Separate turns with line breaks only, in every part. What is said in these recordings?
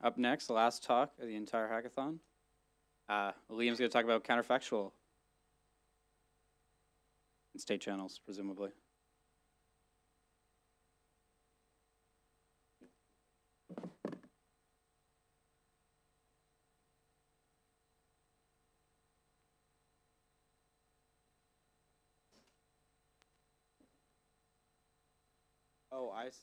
Up next, the last talk of the entire hackathon. Liam's going to talk about counterfactual and state channels, presumably. Oh, I see.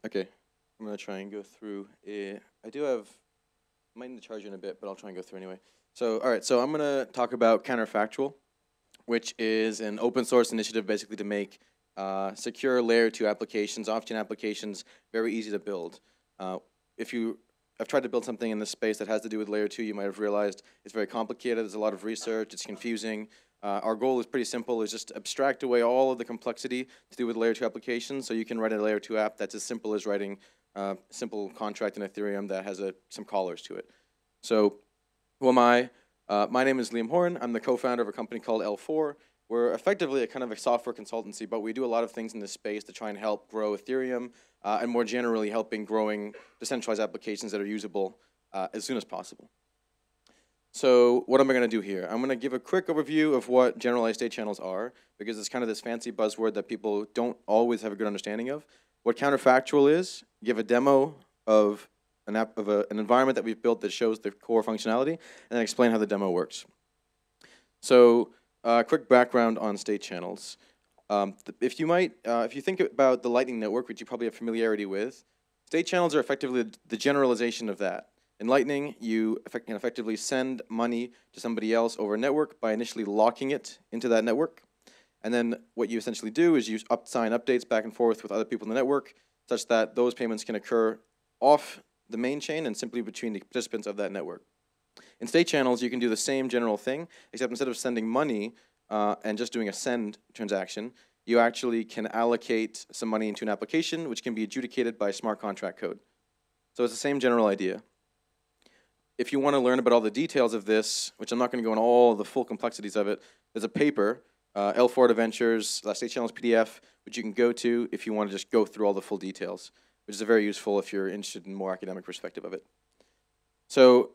Okay, I'm gonna try and go through. I do have, might need to charge in a bit, but I'll try and go through anyway. So, all right, so I'm gonna talk about Counterfactual, which is an open source initiative basically to make secure layer 2 applications, off-chain applications, very easy to build. If you have tried to build something in this space that has to do with layer 2, you might have realized it's very complicated, there's a lot of research, it's confusing. Our goal is pretty simple, is just abstract away all of the complexity to do with layer 2 applications, so you can write a layer 2 app that's as simple as writing a simple contract in Ethereum that has some callers to it. So, who am I? My name is Liam Horne. I'm the co-founder of a company called L4. We're effectively a kind of a software consultancy, but we do a lot of things in this space to try and help grow Ethereum, and more generally helping growing decentralized applications that are usable as soon as possible. So what am I going to do here? I'm going to give a quick overview of what generalized state channels are, because it's kind of this fancy buzzword that people don't always have a good understanding of. What counterfactual is, give a demo of an environment that we've built that shows the core functionality, and then explain how the demo works. So quick background on state channels. If you think about the Lightning Network, which you probably have familiarity with, state channels are effectively the generalization of that. In Lightning, you can effectively send money to somebody else over a network by initially locking it into that network. And then what you essentially do is you sign updates back and forth with other people in the network such that those payments can occur off the main chain and simply between the participants of that network. In state channels, you can do the same general thing, except instead of sending money and just doing a send transaction, you actually can allocate some money into an application which can be adjudicated by smart contract code. So it's the same general idea. If you want to learn about all the details of this, which I'm not going to go into all the full complexities of it, there's a paper, L4 Adventures, State Channels PDF, which you can go to if you want to just go through all the full details, which is very useful if you're interested in more academic perspective of it. So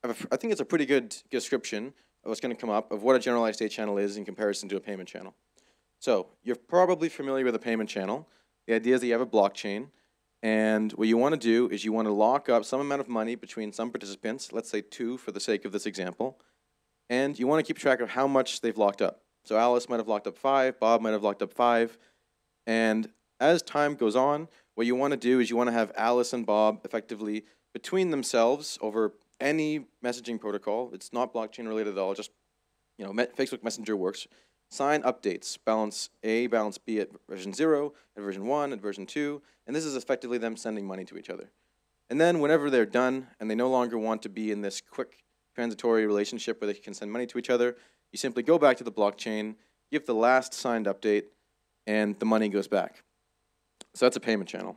I think it's a pretty good description of what's going to come up of what a generalized state channel is in comparison to a payment channel. So you're probably familiar with a payment channel. The idea is that you have a blockchain, and what you want to do is you want to lock up some amount of money between some participants, let's say 2 for the sake of this example, and you want to keep track of how much they've locked up. So Alice might have locked up 5, Bob might have locked up 5, and as time goes on, what you want to do is you want to have Alice and Bob effectively between themselves over any messaging protocol. It's not blockchain related at all, just Facebook Messenger works. Sign updates, balance A, balance B at version 0, at version 1, at version 2, and this is effectively them sending money to each other. And then whenever they're done and they no longer want to be in this quick transitory relationship where they can send money to each other, you simply go back to the blockchain, give the last signed update, and the money goes back. So that's a payment channel.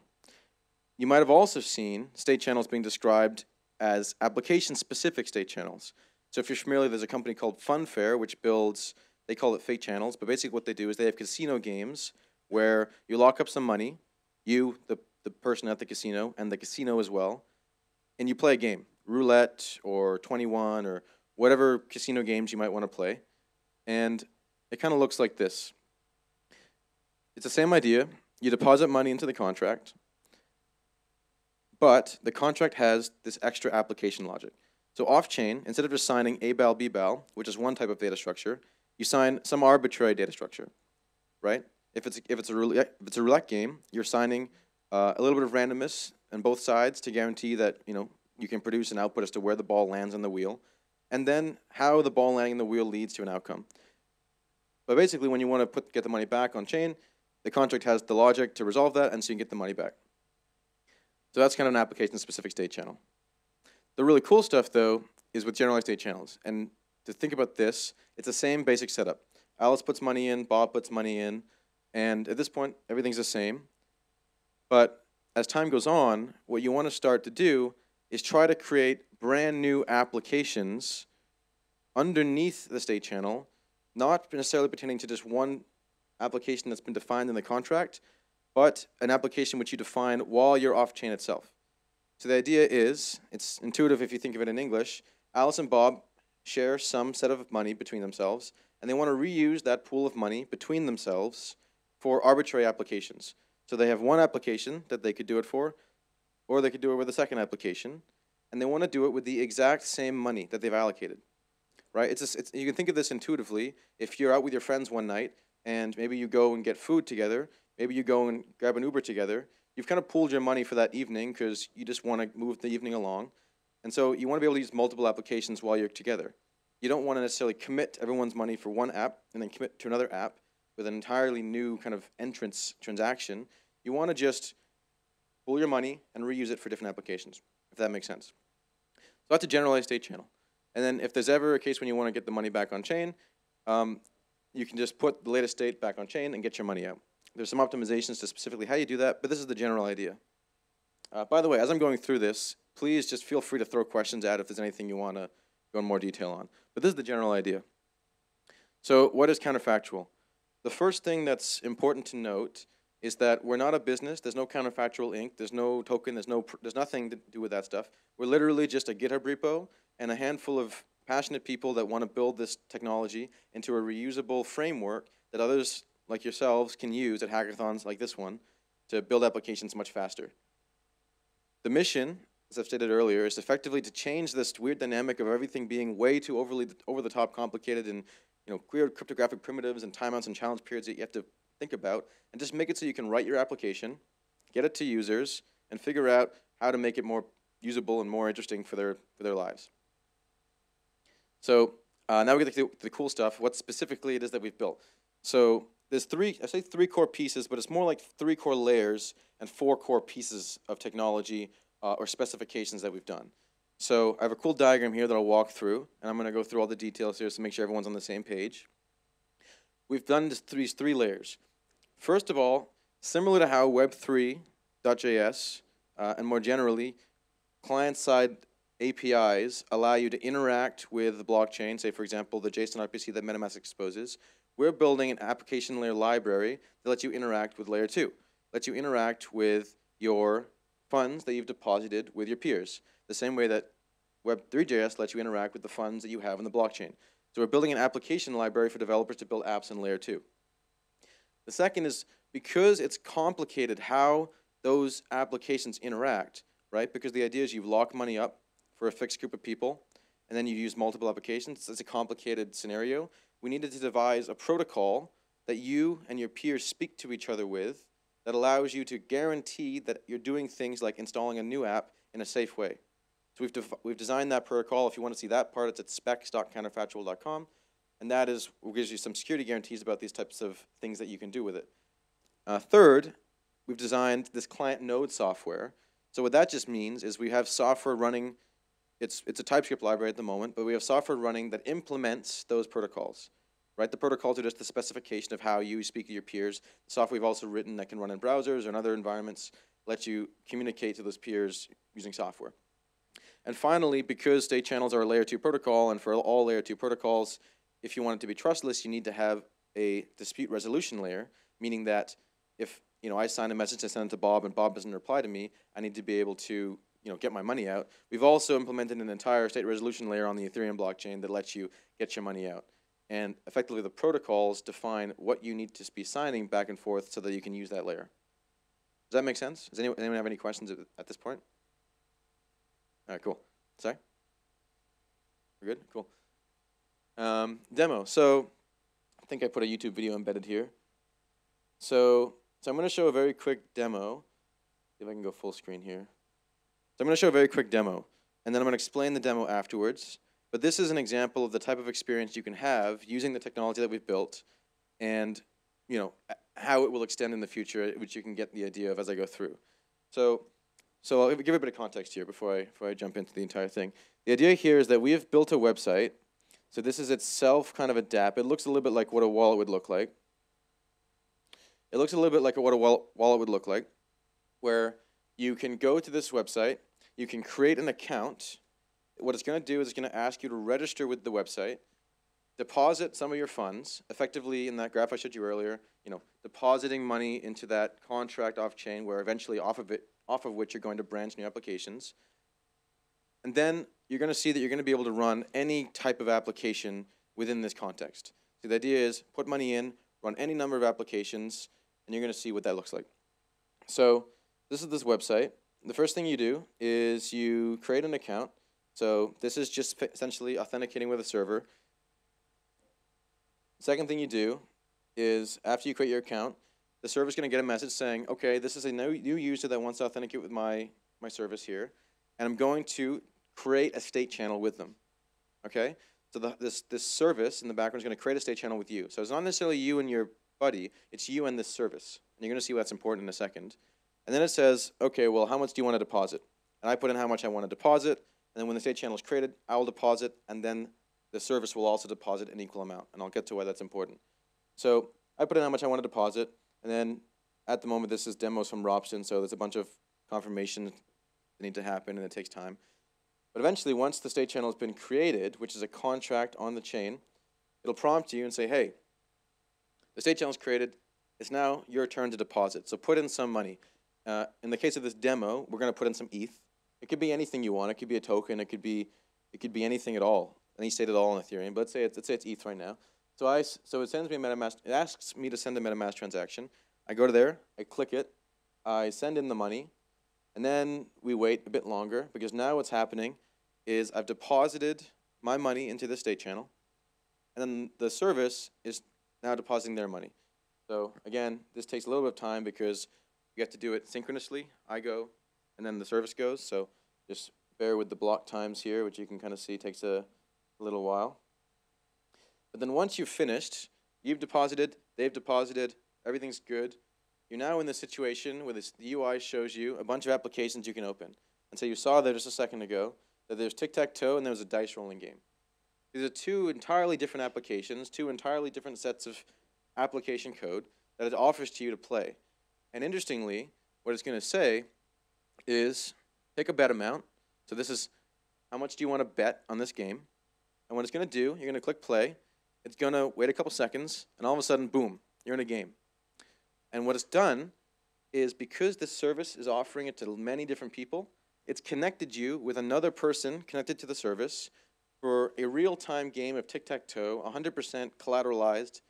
You might have also seen state channels being described as application-specific state channels. So if you're familiar, there's a company called Funfair, which builds, they call it fake channels, but basically what they do is they have casino games where you lock up some money, you, the person at the casino, and the casino as well, and you play a game, roulette or 21 or whatever casino games you might want to play, and it kind of looks like this. It's the same idea. You deposit money into the contract. but the contract has this extra application logic. So off-chain, instead of just signing A-bal, B-bal, which is one type of data structure, you sign some arbitrary data structure, right? If it's a roulette game, you're signing a little bit of randomness on both sides to guarantee that you can produce an output as to where the ball lands on the wheel, and then how the ball landing on the wheel leads to an outcome. But basically, when you want to get the money back on chain, the contract has the logic to resolve that, and so you can get the money back. So that's kind of an application-specific state channel. The really cool stuff, though, is with generalized state channels. And to think about this, it's the same basic setup. Alice puts money in, Bob puts money in, and at this point, everything's the same. But as time goes on, what you want to start to do is try to create brand new applications underneath the state channel, not necessarily pertaining to just one application that's been defined in the contract, but an application which you define while you're off-chain itself. So the idea is, it's intuitive if you think of it in English, Alice and Bob share some set of money between themselves, and they want to reuse that pool of money between themselves for arbitrary applications. So they have one application that they could do it for, or they could do it with a second application, and they want to do it with the exact same money that they've allocated, right? You can think of this intuitively. If you're out with your friends one night, and maybe you go and get food together, maybe you go and grab an Uber together, you've kind of pooled your money for that evening because you just want to move the evening along. And so you want to be able to use multiple applications while you're together. You don't want to necessarily commit everyone's money for one app and then commit to another app with an entirely new kind of entrance transaction. You want to just pool your money and reuse it for different applications, if that makes sense. So that's a generalized state channel. And then if there's ever a case when you want to get the money back on chain, you can just put the latest state back on chain and get your money out. There's some optimizations to specifically how you do that, but this is the general idea. By the way, as I'm going through this, please just feel free to throw questions out if there's anything you want to go in more detail on. But this is the general idea. So what is counterfactual? The first thing that's important to note is that we're not a business. There's no Counterfactual Inc. There's no token. There's nothing to do with that stuff. We're literally just a GitHub repo and a handful of passionate people that want to build this technology into a reusable framework that others like yourselves can use at hackathons like this one to build applications much faster. The mission, as I've stated earlier, is effectively to change this weird dynamic of everything being way too over-the-top complicated and weird cryptographic primitives and timeouts and challenge periods that you have to think about, and just make it so you can write your application, get it to users, and figure out how to make it more usable and more interesting for their lives. So now we get to the cool stuff, what specifically it is that we've built. So there's three core pieces, but it's more like 3 core layers and 4 core pieces of technology or specifications that we've done. So I have a cool diagram here that I'll walk through, and I'm going to go through all the details here to make sure everyone's on the same page. We've done these 3 layers. First of all, similar to how Web3.js and more generally, client-side APIs allow you to interact with the blockchain, say for example the JSON RPC that MetaMask exposes, we're building an application layer library that lets you interact with layer 2, lets you interact with your funds that you've deposited with your peers, the same way that Web3.js lets you interact with the funds that you have in the blockchain. So we're building an application library for developers to build apps in layer 2. The second is because it's complicated how those applications interact, right? Because the idea is you lock money up for a fixed group of people, and then you use multiple applications. It's a complicated scenario. We needed to devise a protocol that you and your peers speak to each other with that allows you to guarantee that you're doing things like installing a new app in a safe way. So we've designed that protocol. If you want to see that part, it's at specs.counterfactual.com, and that gives you some security guarantees about these types of things that you can do with it. Third, we've designed this client node software. So what that just means is we have software running. It's a TypeScript library at the moment, but we have software running that implements those protocols, right? The protocols are just the specification of how you speak to your peers. The software we've also written that can run in browsers or in other environments lets you communicate to those peers using software. And finally, because state channels are a layer 2 protocol, and for all layer 2 protocols, if you want it to be trustless, you need to have a dispute resolution layer, meaning that if I sign a message and send it to Bob and Bob doesn't reply to me, I need to be able to get my money out. We've also implemented an entire state resolution layer on the Ethereum blockchain that lets you get your money out. And effectively, the protocols define what you need to be signing back and forth so that you can use that layer. Does that make sense? Does anyone have any questions at this point? All right, cool. Sorry? We're good? Cool. Demo. So I think I put a YouTube video embedded here. So I'm going to show a very quick demo. See if I can go full screen here. So I'm going to show a very quick demo, and then I'm going to explain the demo afterwards. But this is an example of the type of experience you can have using the technology that we've built, and how it will extend in the future, which you can get the idea of as I go through. So I'll give a bit of context here before I jump into the entire thing. The idea here is that we have built a website. So this is itself kind of a dApp. It looks a little bit like what a wallet would look like. It looks a little bit like what a wallet would look like, where you can go to this website, you can create an account. What it's going to do is it's going to ask you to register with the website, deposit some of your funds, effectively in that graph I showed you earlier, depositing money into that contract off-chain, where eventually off of which you're going to branch new applications. And then you're going to see that you're going to be able to run any type of application within this context. So the idea is put money in, run any number of applications, and you're going to see what that looks like. So this is this website. The first thing you do is you create an account. So this is just essentially authenticating with a server. The second thing you do is after you create your account, the server's going to get a message saying, okay, this is a new user that wants to authenticate with my service here, and I'm going to create a state channel with them. Okay? So this service in the background is going to create a state channel with you. So it's not necessarily you and your buddy, it's you and this service. And you're going to see why that's important in a second. And then it says, okay, well, how much do you want to deposit? And I put in how much I want to deposit, and then when the state channel is created, I will deposit, and then the service will also deposit an equal amount. And I'll get to why that's important. So I put in how much I want to deposit, and then at the moment this is demos from Robson, so there's a bunch of confirmations that need to happen, and it takes time. But eventually, once the state channel has been created, which is a contract on the chain, it'll prompt you and say, hey, the state channel is created. It's now your turn to deposit. So put in some money. In the case of this demo, we're going to put in some ETH. It could be anything you want. It could be a token. It could be anything at all. Any state at all in Ethereum. But let's say it's ETH right now. So it sends me a MetaMask. It asks me to send a MetaMask transaction. I go to there. I click it. I send in the money. And then we wait a bit longer, because now what's happening is I've deposited my money into the state channel, and then the service is now depositing their money. So again, this takes a little bit of time because you have to do it synchronously. I go, and then the service goes. So just bear with the block times here, which you can kind of see takes a little while. But then once you've finished, you've deposited, they've deposited, everything's good. You're now in the situation where the UI shows you a bunch of applications you can open. And so you saw there just a second ago that there's tic-tac-toe and there was a dice rolling game. These are two entirely different applications, two entirely different sets of application code that it offers to you to play. And interestingly, what it's going to say is pick a bet amount. So this is how much do you want to bet on this game. And what it's going to do, you're going to click play. It's going to wait a couple seconds, and all of a sudden, boom, you're in a game. And what it's done is, because this service is offering it to many different people, it's connected you with another person connected to the service for a real-time game of tic-tac-toe, 100% collateralized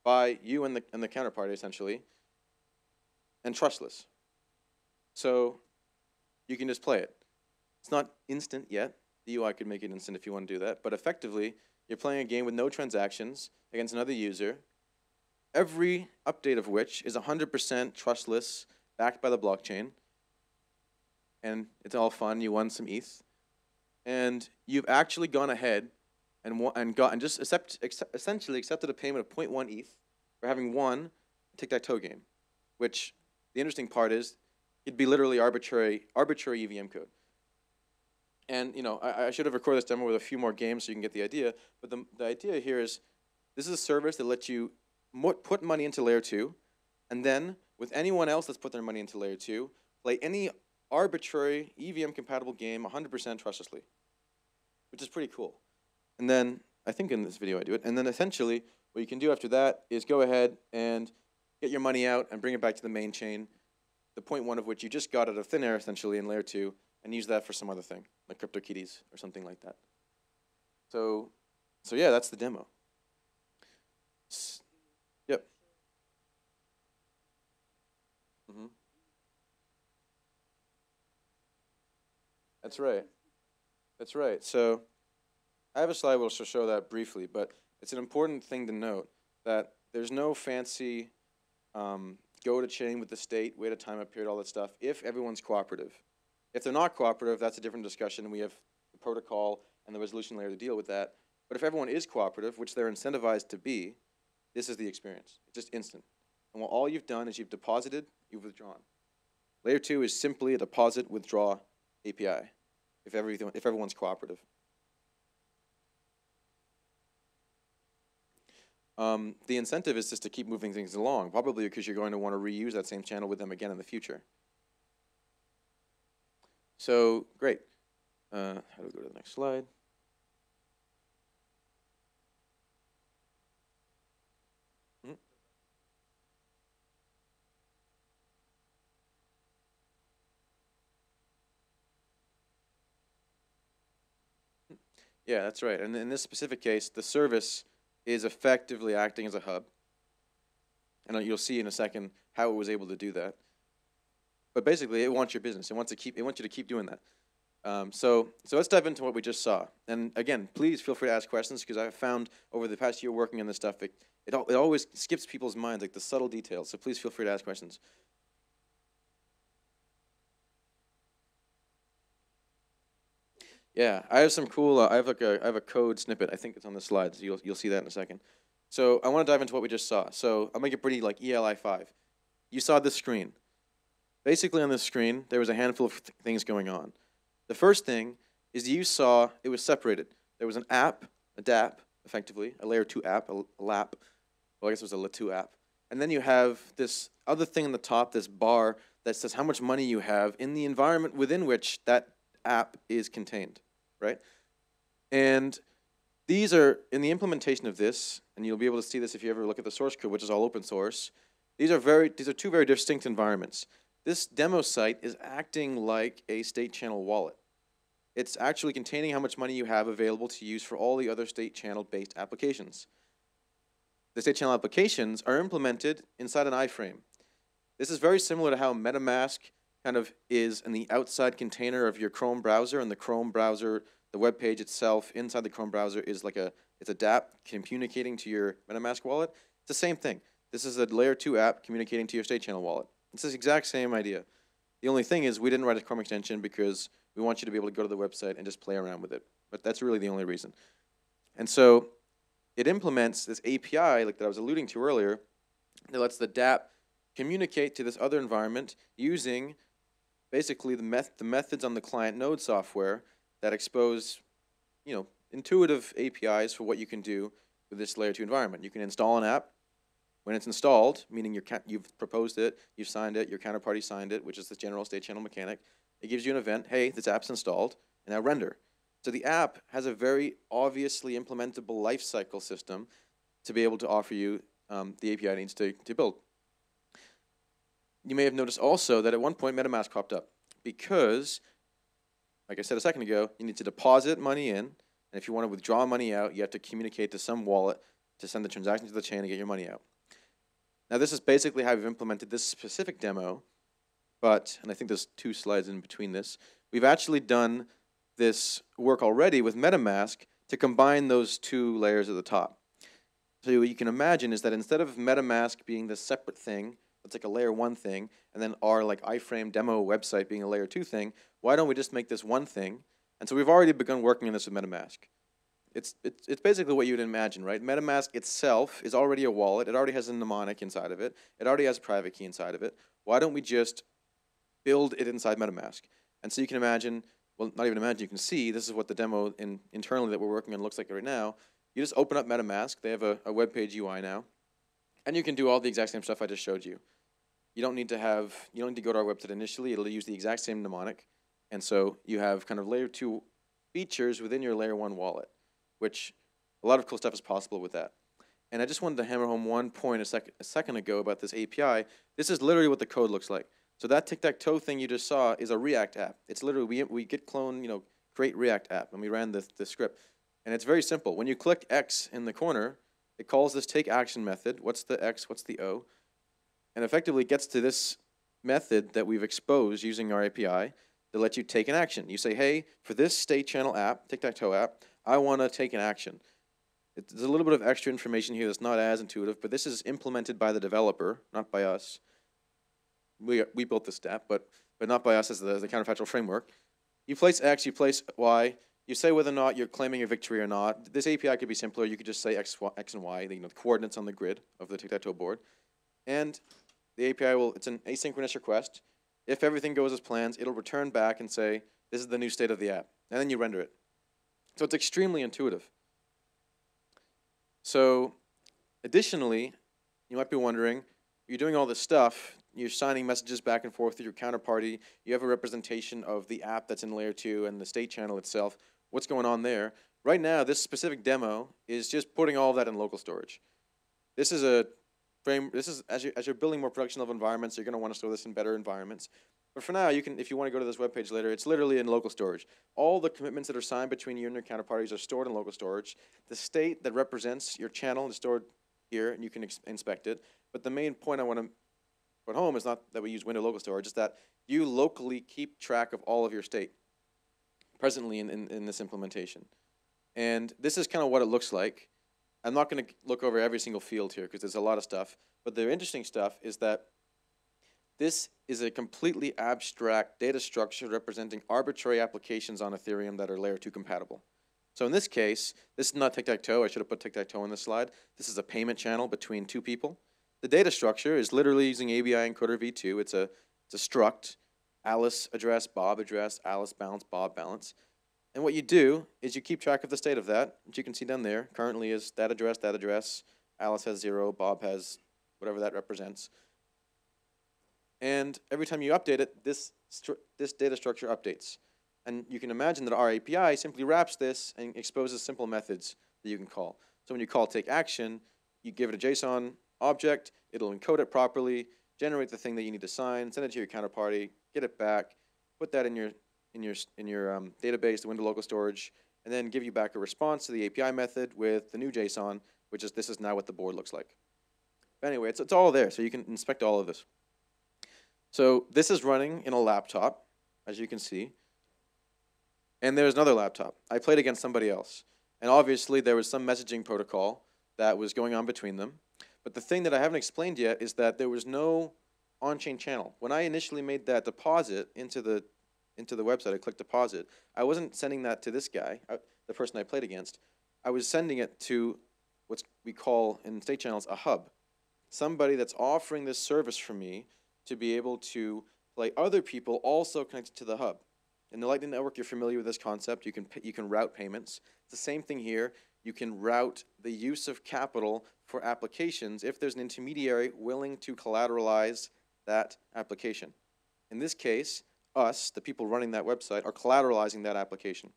by you and the counterparty, essentially, and trustless. So you can just play it. It's not instant yet. The UI could make it instant if you want to do that. But effectively, you're playing a game with no transactions against another user, every update of which is 100% trustless, backed by the blockchain. And it's all fun. You won some ETH. And you've actually gone ahead and just essentially accepted a payment of 0.1 ETH for having won a tic-tac-toe game, which the interesting part is it'd be literally arbitrary EVM code. And I should have recorded this demo with a few more games so you can get the idea. But the idea here is this is a service that lets you put money into layer 2, and then with anyone else that's put their money into layer 2, play any arbitrary EVM-compatible game 100% trustlessly, which is pretty cool. And then, I think in this video I do it, and then essentially what you can do after that is go ahead and get your money out and bring it back to the main chain, the 0.1 of which you just got out of thin air, essentially, in layer 2, and use that for some other thing, like CryptoKitties or something like that. So yeah, that's the demo. Yep. Mm-hmm. That's right. That's right. So I have a slide which will show that briefly, but it's an important thing to note that there's no fancy go to chain with the state, wait a time up period, all that stuff, if everyone's cooperative. If they're not cooperative, that's a different discussion. We have the protocol and the resolution layer to deal with that. But if everyone is cooperative, which they're incentivized to be, this is the experience. It's just instant. And all you've done is you've deposited, you've withdrawn. Layer 2 is simply a deposit withdraw API if everyone's cooperative. The incentive is just to keep moving things along, probably because you're going to want to reuse that same channel with them again in the future. So, great. How do we go to the next slide? Yeah, that's right. And in this specific case, the service is effectively acting as a hub. And you'll see in a second how it was able to do that. But basically, it wants your business. It wants you to keep doing that. So let's dive into what we just saw. And again, please feel free to ask questions, because I've found over the past year working on this stuff, it always skips people's minds, like the subtle details. So please feel free to ask questions. Yeah, I have some cool. I have a code snippet. I think it's on the slides. So you'll see that in a second. So I want to dive into what we just saw. So I'll make it pretty like ELI5. You saw this screen. Basically on this screen, there was a handful of things going on. The first thing is you saw it was separated. There was an app, a DApp, effectively, a layer 2 app, a LAP. Well, I guess it was a LA2 app. And then you have this other thing on the top, this bar that says how much money you have in the environment within which that app is contained, right? And these are, in the implementation of this, and you'll be able to see this if you ever look at the source code, which is all open source, these are two very distinct environments. This demo site is acting like a state channel wallet. It's actually containing how much money you have available to use for all the other state channel-based applications. The state channel applications are implemented inside an iframe. This is very similar to how MetaMask kind of is in the outside container of your Chrome browser, and the Chrome browser, the web page itself inside the Chrome browser is like it's a DApp communicating to your MetaMask wallet. It's the same thing. This is a layer 2 app communicating to your state channel wallet. It's the exact same idea. The only thing is we didn't write a Chrome extension because we want you to be able to go to the website and just play around with it. But that's really the only reason. And so it implements this API like that I was alluding to earlier that lets the DApp communicate to this other environment using basically the methods on the client node software that expose, intuitive APIs for what you can do with this layer 2 environment. You can install an app. When it's installed, meaning you've proposed it, you've signed it, your counterparty signed it, which is the general state channel mechanic, it gives you an event, hey, this app's installed, and now render. So the app has a very obviously implementable lifecycle system to be able to offer you the API it needs to build. You may have noticed also that at one point MetaMask popped up because, like I said a second ago, you need to deposit money in, and if you want to withdraw money out, you have to communicate to some wallet to send the transaction to the chain and get your money out. Now this is basically how we've implemented this specific demo, but, and I think there's 2 slides in between this, we've actually done this work already with MetaMask to combine those 2 layers at the top. So what you can imagine is that instead of MetaMask being this separate thing, it's like a layer 1 thing, and then our like iframe demo website being a layer 2 thing, why don't we just make this one thing? And so we've already begun working on this with MetaMask. It's basically what you would imagine, right? MetaMask itself is already a wallet. It already has a mnemonic inside of it. It already has a private key inside of it. Why don't we just build it inside MetaMask? And so you can imagine, well, not even imagine, you can see, this is what the demo internally that we're working on looks like right now. You just open up MetaMask. They have a web page UI now. And you can do all the exact same stuff I just showed you. You don't need to go to our website initially. It'll use the exact same mnemonic. And so you have kind of layer 2 features within your layer 1 wallet, which a lot of cool stuff is possible with that. And I just wanted to hammer home one point a second ago about this API. This is literally what the code looks like. So that tic-tac-toe thing you just saw is a React app. It's literally, we git clone, create React app, and we ran the script. And it's very simple. When you click X in the corner, it calls this take action method. What's the X, what's the O? And effectively gets to this method that we've exposed using our API, They let you take an action. You say, hey, for this state channel app, tic-tac-toe app, I want to take an action. There's a little bit of extra information here that's not as intuitive, but this is implemented by the developer, not by us. We built this step, but not by us as the counterfactual framework. You place X, you place Y. You say whether or not you're claiming a victory or not. This API could be simpler. You could just say X and Y, the coordinates on the grid of the tic-tac-toe board. And the API it's an asynchronous request. If everything goes as planned, it'll return back and say, this is the new state of the app. And then you render it. So it's extremely intuitive. So additionally, you might be wondering, you're doing all this stuff, you're signing messages back and forth with your counterparty, you have a representation of the app that's in layer 2 and the state channel itself. What's going on there? Right now, this specific demo is just putting all of that in local storage. This is as you're building more production level environments, you're going to want to store this in better environments. But for now, you can, if you want to go to this web page later, it's literally in local storage. All the commitments that are signed between you and your counterparties are stored in local storage. The state that represents your channel is stored here, and you can inspect it. But the main point I want to put home is not that we use window local storage, it's that you locally keep track of all of your state presently in this implementation. And this is kind of what it looks like. I'm not going to look over every single field here because there's a lot of stuff. But the interesting stuff is that this is a completely abstract data structure representing arbitrary applications on Ethereum that are layer 2 compatible. So in this case, this is not tic-tac-toe. I should have put tic-tac-toe on this slide. This is a payment channel between two people. The data structure is literally using ABI encoder v2. It's a struct, Alice address, Bob address, Alice balance, Bob balance. And what you do is you keep track of the state of that, which you can see down there. Currently is that address, Alice has 0, Bob has whatever that represents. And every time you update it, this data structure updates. And you can imagine that our API simply wraps this and exposes simple methods that you can call. So when you call take action, you give it a JSON object, it'll encode it properly, generate the thing that you need to sign, send it to your counterparty, get it back, put that in your database, the window local storage, and then give you back a response to the API method with the new JSON, which is this is now what the board looks like. But anyway, it's all there, so you can inspect all of this. So this is running in a laptop, as you can see. And there's another laptop. I played against somebody else. And obviously there was some messaging protocol that was going on between them. But the thing that I haven't explained yet is that there was no on-chain channel. When I initially made that deposit into the website, I clicked deposit, I wasn't sending that to this guy, the person I played against. I was sending it to what we call in state channels a hub. Somebody that's offering this service for me to be able to play other people also connected to the hub. In the Lightning Network, you're familiar with this concept. You can route payments. It's the same thing here. You can route the use of capital for applications if there's an intermediary willing to collateralize that application. In this case, us, the people running that website, are collateralizing that application.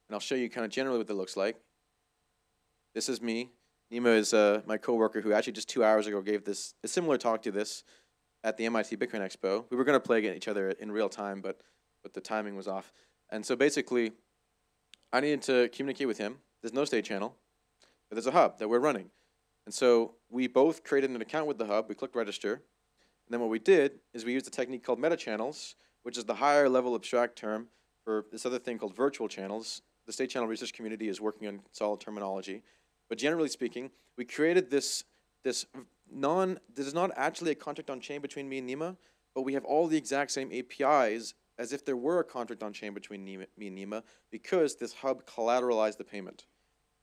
And I'll show you kind of generally what that looks like. This is me. Nima is my coworker who actually just 2 hours ago gave a similar talk to this at the MIT Bitcoin Expo. We were going to play against each other in real time, but the timing was off. And so basically, I needed to communicate with him. There's no state channel, but there's a hub that we're running. And so we both created an account with the hub. We clicked register. And then what we did is we used a technique called meta channels, which is the higher level abstract term for this other thing called virtual channels. The state channel research community is working on solid terminology. But generally speaking, we created this is not actually a contract on chain between me and Nima, but we have all the exact same APIs as if there were a contract on chain between me and Nima because this hub collateralized the payment.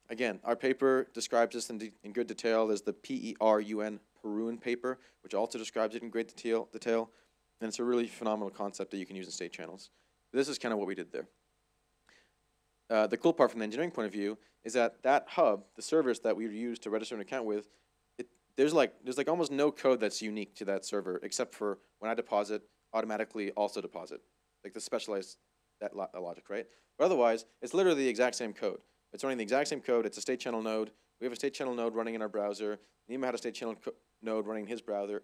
Again, our paper describes this in good detail. There's the Perun paper, which also describes it in great detail, and it's a really phenomenal concept that you can use in state channels. This is kind of what we did there. The cool part from the engineering point of view is that hub, the servers that we use to register an account with, there's like almost no code that's unique to that server except for when I deposit, automatically also deposit, like the specialized logic, right? But otherwise, it's literally the exact same code. It's running the exact same code. It's a state channel node. We have a state channel node running in our browser. Nima had a state channel node running in his browser.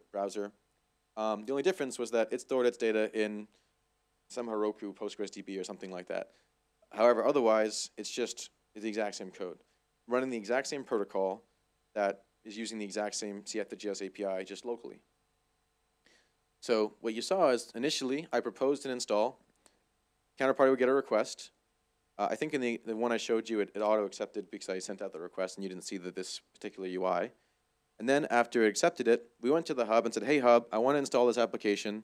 The only difference was that it stored its data in some Heroku PostgreSDB or something like that. However, otherwise, it's the exact same code. Running the exact same protocol that is using the exact same CF2GS API just locally. So what you saw is initially I proposed an install. Counterparty would get a request. I think in the one I showed you, it auto-accepted because I sent out the request and you didn't see this particular UI. And then after it accepted it, we went to the hub and said, hey hub, I want to install this application. Is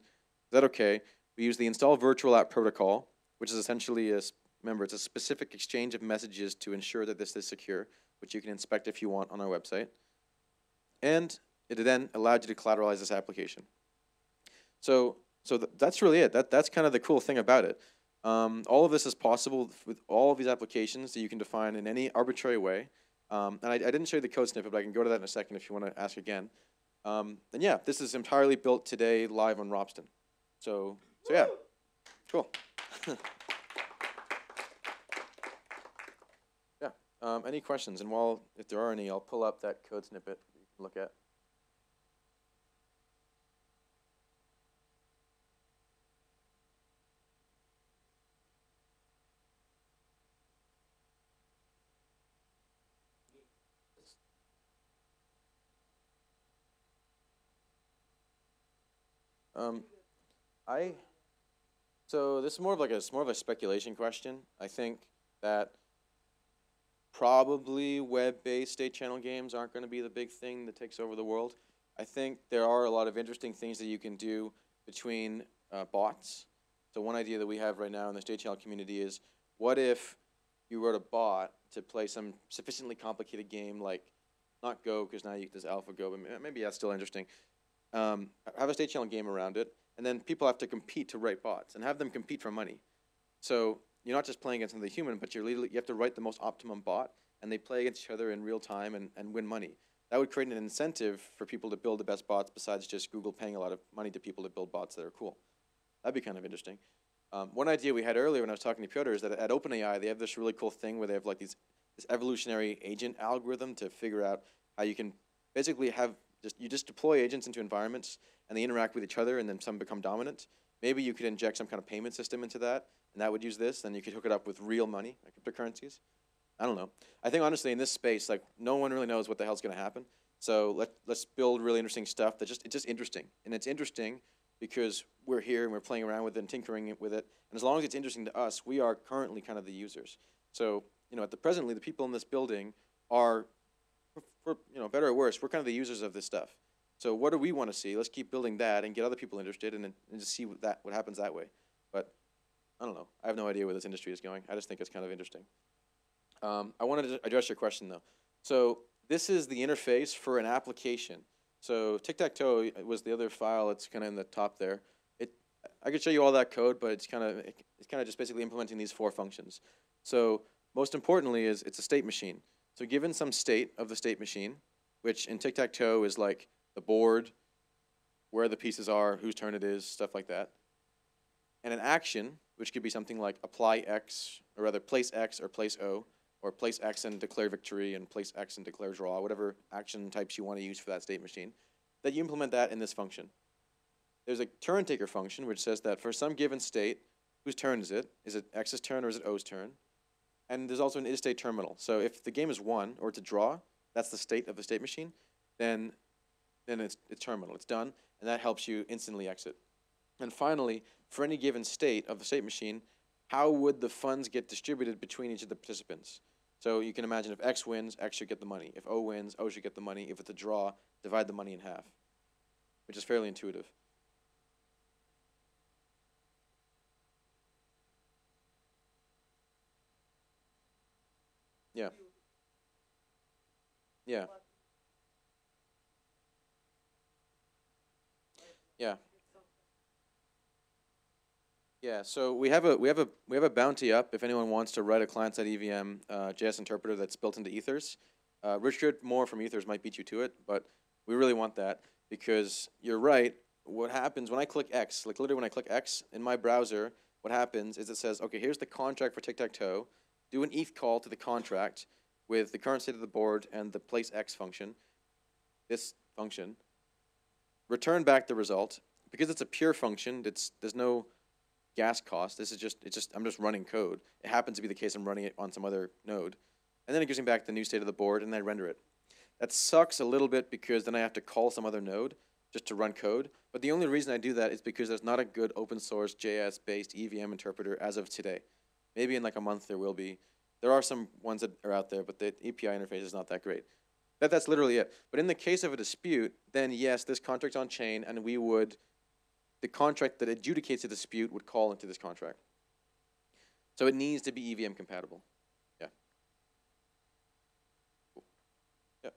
that okay? We use the install virtual app protocol, which is essentially remember, it's a specific exchange of messages to ensure that this is secure, which you can inspect if you want on our website. And it then allowed you to collateralize this application. So that's really it. That's kind of the cool thing about it. All of this is possible with all of these applications that you can define in any arbitrary way. And I didn't show you the code snippet, but I can go to that in a second if you want to ask again. And yeah, this is entirely built today live on Ropsten. So yeah, cool. Yeah. Any questions? And if there are any, I'll pull up that code snippet that you can look at. So this is more of a speculation question. I think that probably web-based state channel games aren't going to be the big thing that takes over the world. I think there are a lot of interesting things that you can do between bots. So one idea that we have right now in the state channel community is, what if you wrote a bot to play some sufficiently complicated game like, not Go, because now there's AlphaGo, but maybe that's still interesting. Have a state channel game around it, and then people have to compete to write bots and have them compete for money. So you're not just playing against another human, but you have to write the most optimum bot, and they play against each other in real time and win money. That would create an incentive for people to build the best bots besides just Google paying a lot of money to people to build bots that are cool. That'd be kind of interesting. One idea we had earlier when I was talking to Piotr is that at OpenAI, they have this really cool thing where they have like this evolutionary agent algorithm to figure out how you can basically have you just deploy agents into environments and they interact with each other and then some become dominant. Maybe you could inject some kind of payment system into that and that would use this. Then you could hook it up with real money, like cryptocurrencies. I don't know. I think honestly in this space, like no one really knows what the hell's going to happen. So let's build really interesting stuff that it's just interesting. And it's interesting because we're here and we're playing around with it and tinkering with it. And as long as it's interesting to us, we are currently kind of the users. So, presently, the people in this building are, for better or worse, we're kind of the users of this stuff. So what do we want to see? Let's keep building that and get other people interested and just see what happens that way. But I don't know. I have no idea where this industry is going. I just think it's kind of interesting. I wanted to address your question, though. So this is the interface for an application. So tic-tac-toe was the other file. It's kind of in the top there. I could show you all that code, but it's kind of just basically implementing these 4 functions. So most importantly is it's a state machine. So given some state of the state machine, which in tic-tac-toe is like the board, where the pieces are, whose turn it is, stuff like that. And an action, which could be something like apply X, or rather place X or place O, or place X and declare victory, and place X and declare draw, whatever action types you want to use for that state machine, that you implement that in this function. There's a turn taker function, which says that for some given state, whose turn is it? Is it X's turn or is it O's turn? And there's also an is-state terminal. So if the game is won or it's a draw, that's the state of the state machine, then it's terminal. It's done, and that helps you instantly exit. And finally, for any given state of the state machine, how would the funds get distributed between each of the participants? So you can imagine if X wins, X should get the money. If O wins, O should get the money. If it's a draw, divide the money in half, which is fairly intuitive. Yeah. Yeah. Yeah. Yeah. So we have a bounty up if anyone wants to write a client-side EVM JS interpreter that's built into Ethers. Richard Moore from Ethers might beat you to it, but we really want that because you're right. What happens when I click X, like literally when I click X in my browser, what happens is it says, okay, here's the contract for tic-tac-toe. Do an ETH call to the contract with the current state of the board and the place X function, this function, return back the result. Because it's a pure function, there's no gas cost. This is I'm just running code. It happens to be the case I'm running it on some other node. And then it gives me back the new state of the board and then I render it. That sucks a little bit because then I have to call some other node. just to run code. But the only reason I do that is because there's not a good open source JS-based EVM interpreter as of today. Maybe in like a month there will be. There are some ones that are out there, but the API interface is not that great. That's literally it. But in the case of a dispute, then yes, this contract's on chain, and the contract that adjudicates the dispute would call into this contract. So it needs to be EVM compatible. Yeah. Cool. Yep.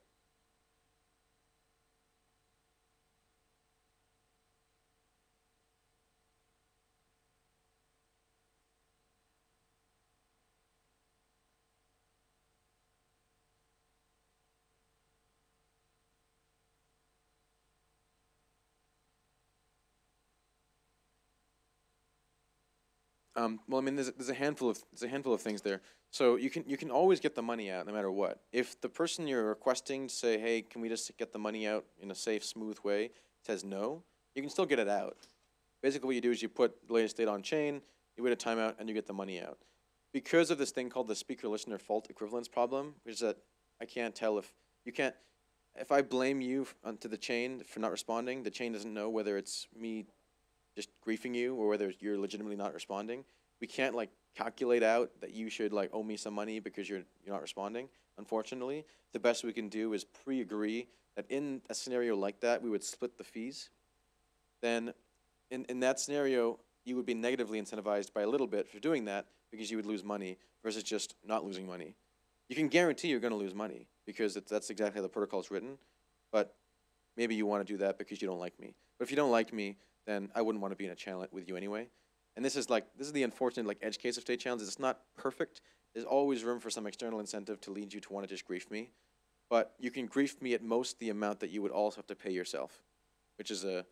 Well, I mean, there's a handful of things there. So you can always get the money out no matter what. If the person you're requesting to say, hey, can we just get the money out in a safe, smooth way, says no, you can still get it out. Basically, what you do is you put the latest data on chain, you wait a timeout, and you get the money out. Because of this thing called the speaker-listener fault equivalence problem, which is that I can't tell if I blame you onto the chain for not responding, the chain doesn't know whether it's me just griefing you or whether you're legitimately not responding. We can't like calculate out that you should like owe me some money because you're not responding. Unfortunately, the best we can do is pre-agree that in a scenario like that, we would split the fees. Then in that scenario, you would be negatively incentivized by a little bit for doing that because you would lose money versus just not losing money. You can guarantee you're going to lose money because that's exactly how the protocol is written, but maybe you want to do that because you don't like me. But if you don't like me, then I wouldn't want to be in a channel with you anyway. And this is the unfortunate like edge case of state channels. It's not perfect. There's always room for some external incentive to lead you to want to just grief me. But you can grief me at most the amount that you would also have to pay yourself, which is at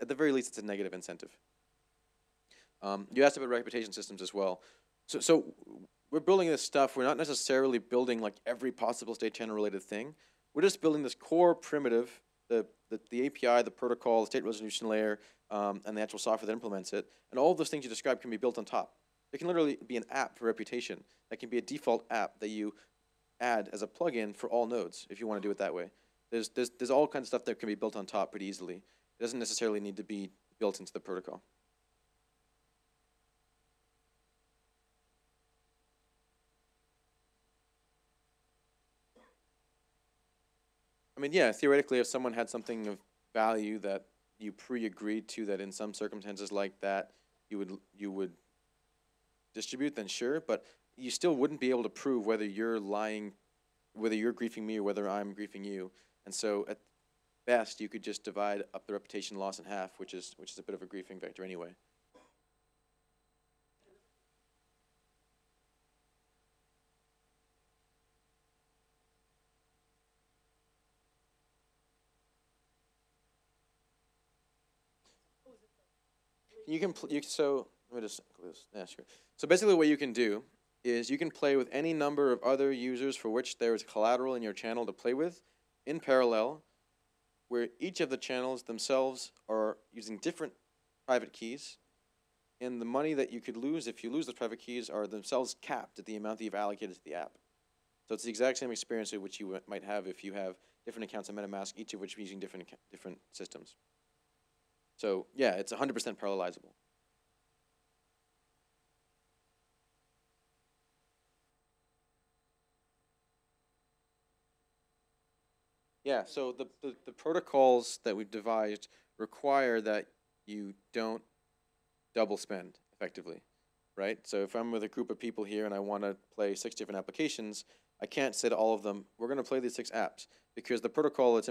the very least, it's a negative incentive. You asked about reputation systems as well. So we're building this stuff. We're not necessarily building like every possible state channel related thing. We're just building this core primitive, the API, the protocol, the state resolution layer, and the actual software that implements it. And all of those things you described can be built on top. It can literally be an app for reputation. That can be a default app that you add as a plugin for all nodes if you want to do it that way. There's all kinds of stuff that can be built on top pretty easily. It doesn't necessarily need to be built into the protocol. I mean, yeah, theoretically, if someone had something of value that you pre-agreed to that in some circumstances like that you would distribute, then sure, but you still wouldn't be able to prove whether you're lying, whether you're griefing me or whether I'm griefing you. And so at best, you could just divide up the reputation loss in half, which is a bit of a griefing vector anyway. So let me just close. Yeah, sure. So basically, what you can do is you can play with any number of other users for which there is collateral in your channel to play with in parallel, where each of the channels themselves are using different private keys, and the money that you could lose if you lose the private keys are themselves capped at the amount that you've allocated to the app. So it's the exact same experience which you might have if you have different accounts on MetaMask, each of which are using different systems. So yeah, it's 100% parallelizable. Yeah, so the protocols that we've devised require that you don't double spend effectively, right? So if I'm with a group of people here and I want to play 6 different applications, I can't say to all of them, we're going to play these 6 apps, because the protocol that's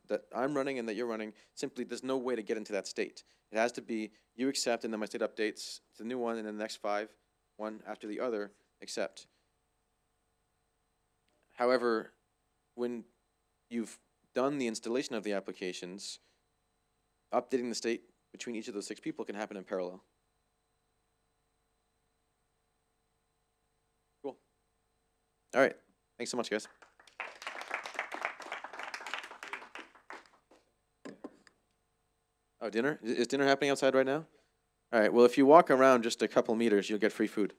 that I'm running and that you're running, simply there's no way to get into that state. It has to be you accept and then my state updates to the new one and then the next 5, one after the other, accept. However, when you've done the installation of the applications, updating the state between each of those 6 people can happen in parallel. Cool. All right. Thanks so much, guys. Oh, dinner? Is dinner happening outside right now? All right. Well, if you walk around just a couple meters, you'll get free food.